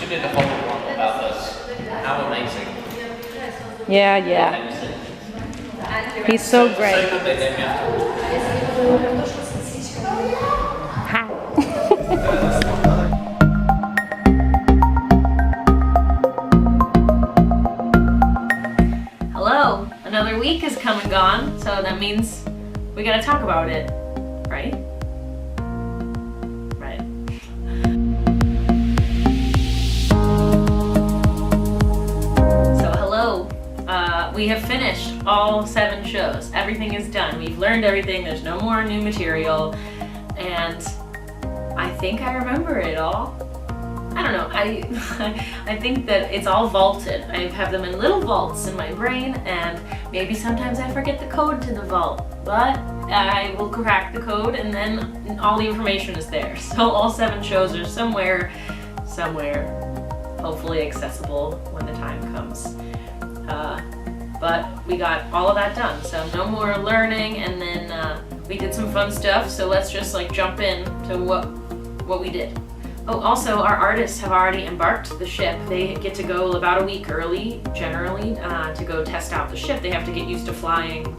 We did a whole one about this. How amazing. Yeah. He's so great. So good they named me after. Hello, another week has come and gone, so that means we gotta talk about it, right? Right. So hello, we have finished all 7 shows. Everything is done. We've learned everything. There's no more new material, and I think I remember it all. I don't know, I think that it's all vaulted. I have them in little vaults in my brain, and maybe sometimes I forget the code to the vault, but I will crack the code and then all the information is there. So all 7 shows are somewhere, hopefully accessible when the time comes. But we got all of that done, so no more learning, and then we did some fun stuff, so let's just jump in to what we did. Oh, also, our artists have already embarked the ship. They get to go about a week early, generally, to go test out the ship. They have to get used to flying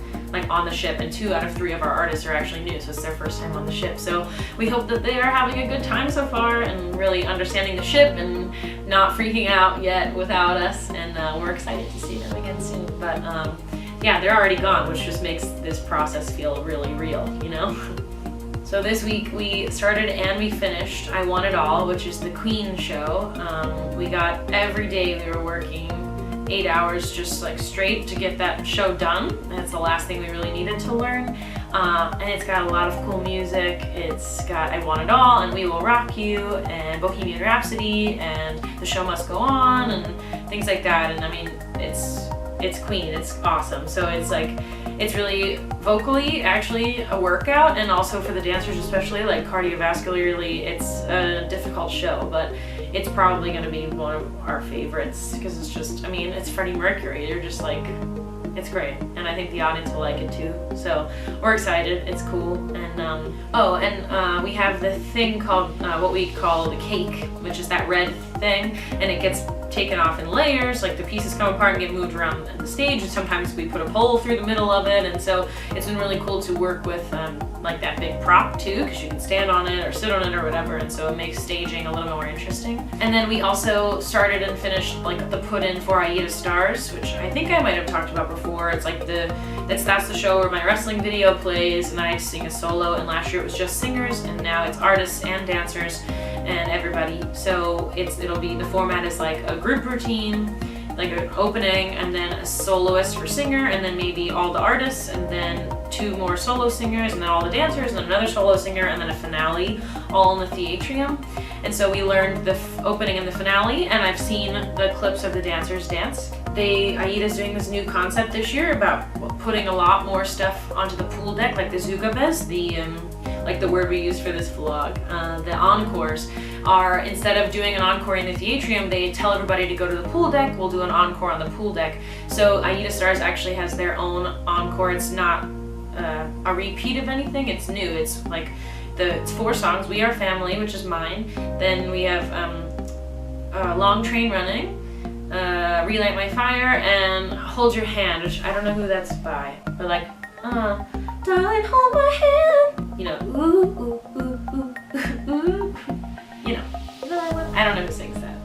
on the ship, and 2 out of 3 of our artists are actually new, so it's their first time on the ship. So we hope that they are having a good time so far and really understanding the ship and not freaking out yet without us, and we're excited to see them again soon. But yeah, they're already gone, which just makes this process feel really real, you know? So this week we started and we finished I Want It All, which is the Queen show. We got every day we were working 8 hours just straight to get that show done. That's the last thing we really needed to learn. And it's got a lot of cool music. It's got I Want It All and We Will Rock You and Bohemian Rhapsody and The Show Must Go On and things like that. And I mean, it's Queen, it's awesome. So it's really vocally actually a workout, and also for the dancers especially, cardiovascularly, it's a difficult show, but it's probably going to be one of our favorites because it's just, I mean, it's Freddie Mercury. You're just it's great, and I think the audience will like it too. So we're excited. It's cool. And we have the thing called what we call the cake, which is that red thing, and it gets taken off in layers. The pieces come apart and get moved around the stage, and sometimes we put a pole through the middle of it, and so it's been really cool to work with that big prop too, because you can stand on it or sit on it or whatever, and so it makes staging a little more interesting. And then we also started and finished the put-in for Aida Stars, which I think I might have talked about before. It's that's the show where my wrestling video plays and I sing a solo, and last year it was just singers, and now it's artists and dancers and everybody. So it'll be, the format is a group routine, an opening, and then a soloist for singer, and then maybe all the artists, and then 2 more solo singers, and then all the dancers, and then another solo singer, and then a finale, all in the theatrium. And so we learned the opening and the finale, and I've seen the clips of the dancers dance. Aida's doing this new concept this year about putting a lot more stuff onto the pool deck, like the Zugabes, the word we use for this vlog. The encores are, instead of doing an encore in the theatrium, they tell everybody to go to the pool deck. We'll do an encore on the pool deck. So Aida Stars actually has their own encore. It's not a repeat of anything. It's new. It's it's 4 songs. We Are Family, which is mine. Then we have Long Train Running, Relight My Fire, and Hold Your Hand, which I don't know who that's by. But darling, hold my hand. You know, ooh, ooh, ooh, ooh, ooh. You know, I don't know who sings that.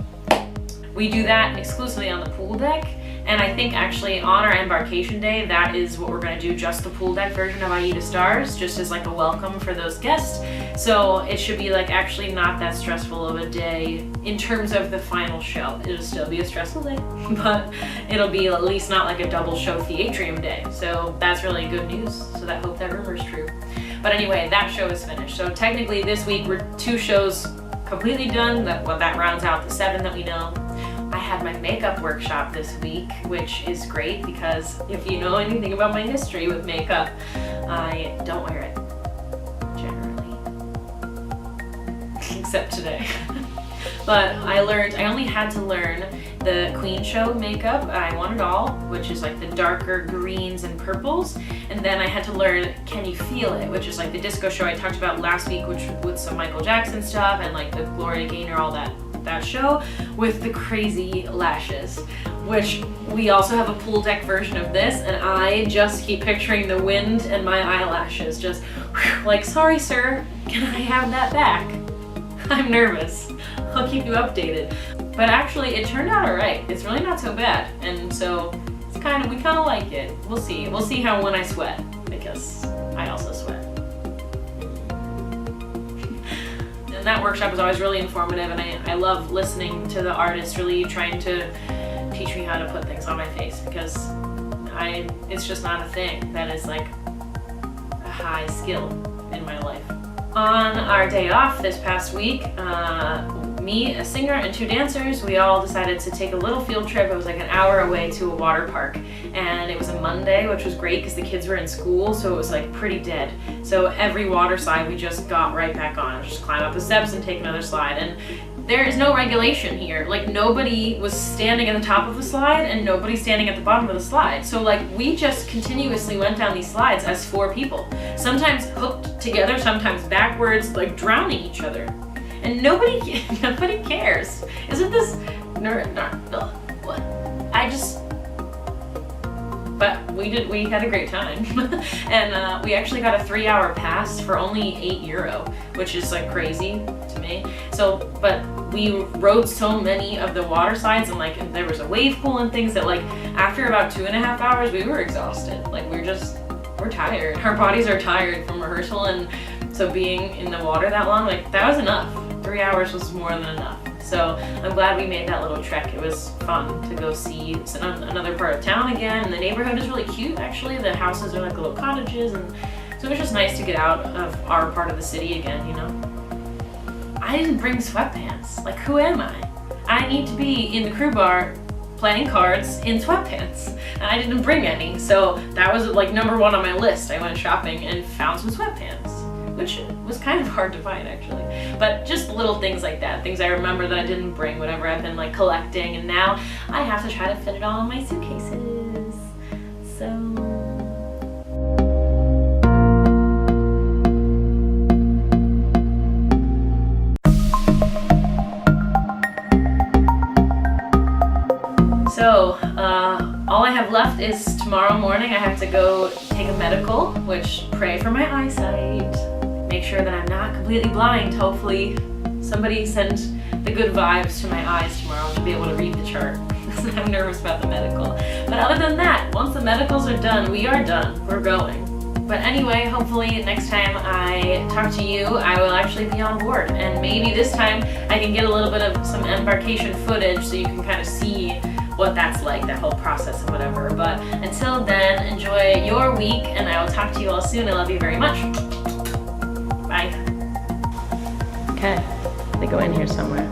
We do that exclusively on the pool deck, and I think actually on our embarkation day, that is what we're going to do, just the pool deck version of Aida Stars, just as a welcome for those guests. So it should be actually not that stressful of a day in terms of the final show. It'll still be a stressful day, but it'll be at least not a double show theatrium day. So that's really good news. So I hope that rumor's true. But anyway, that show is finished. So technically this week we're 2 shows completely done. That rounds out the 7 that we know. I had my makeup workshop this week, which is great because if you know anything about my history with makeup, I don't wear it, generally. Except today. But I only had to learn the Queen show makeup, I Want It All, which is the darker greens and purples. And then I had to learn Can You Feel It, which is the disco show I talked about last week, which with some Michael Jackson stuff and the Gloria Gaynor, all that that show with the crazy lashes, which we also have a pool deck version of this, and I just keep picturing the wind and my eyelashes just like, sorry sir, can I have that back? I'm nervous. I'll keep you updated. But actually it turned out alright. It's really not so bad, and so we kind of like it. We'll see how when I sweat, because I also sweat. And that workshop was always really informative, and I love listening to the artists really trying to teach me how to put things on my face, because it's just not a thing that is like a high skill in my life. On our day off this past week, me, a singer, and 2 dancers, we all decided to take a little field trip. It was like an hour away to a water park, and it was a Monday, which was great because the kids were in school, so it was like pretty dead. So every water slide we just got right back on. Just climb up the steps and take another slide. And there is no regulation here. Like, nobody was standing at the top of the slide and nobody standing at the bottom of the slide. So like, we just continuously went down these slides as 4 people. Sometimes hooked together, sometimes backwards, like drowning each other. And nobody cares. Isn't this what? But we had a great time. And we actually got a 3-hour pass for only €8, which is like crazy to me. So, but we rode so many of the water slides, and like, and there was a wave pool and things that like, after about 2.5 hours, we were exhausted. Like, we're tired. Our bodies are tired from rehearsal, and so being in the water that long, like, that was enough. 3 hours was more than enough. So I'm glad we made that little trek. It was fun to go see another part of town again. And the neighborhood is really cute, actually. The houses are like little cottages, and so it was just nice to get out of our part of the city again, you know? I didn't bring sweatpants. Like, who am I? I need to be in the crew bar playing cards in sweatpants, and I didn't bring any. So that was like number 1 on my list. I went shopping and found some sweatpants, which was kind of hard to find actually. But just little things like that, things I remember that I didn't bring, whatever I've been like collecting, and now I have to try to fit it all in my suitcases. So all I have left is tomorrow morning I have to go take a medical, which pray for my eyesight. Make sure that I'm not completely blind. Hopefully somebody send the good vibes to my eyes tomorrow to be able to read the chart. I'm nervous about the medical. But other than that, once the medicals are done, we are done. We're going. But anyway, hopefully next time I talk to you, I will actually be on board. And maybe this time I can get a little bit of some embarkation footage so you can kind of see what that's like, that whole process and whatever. But until then, enjoy your week, and I will talk to you all soon. I love you very much. Bye. Okay, they go in here somewhere.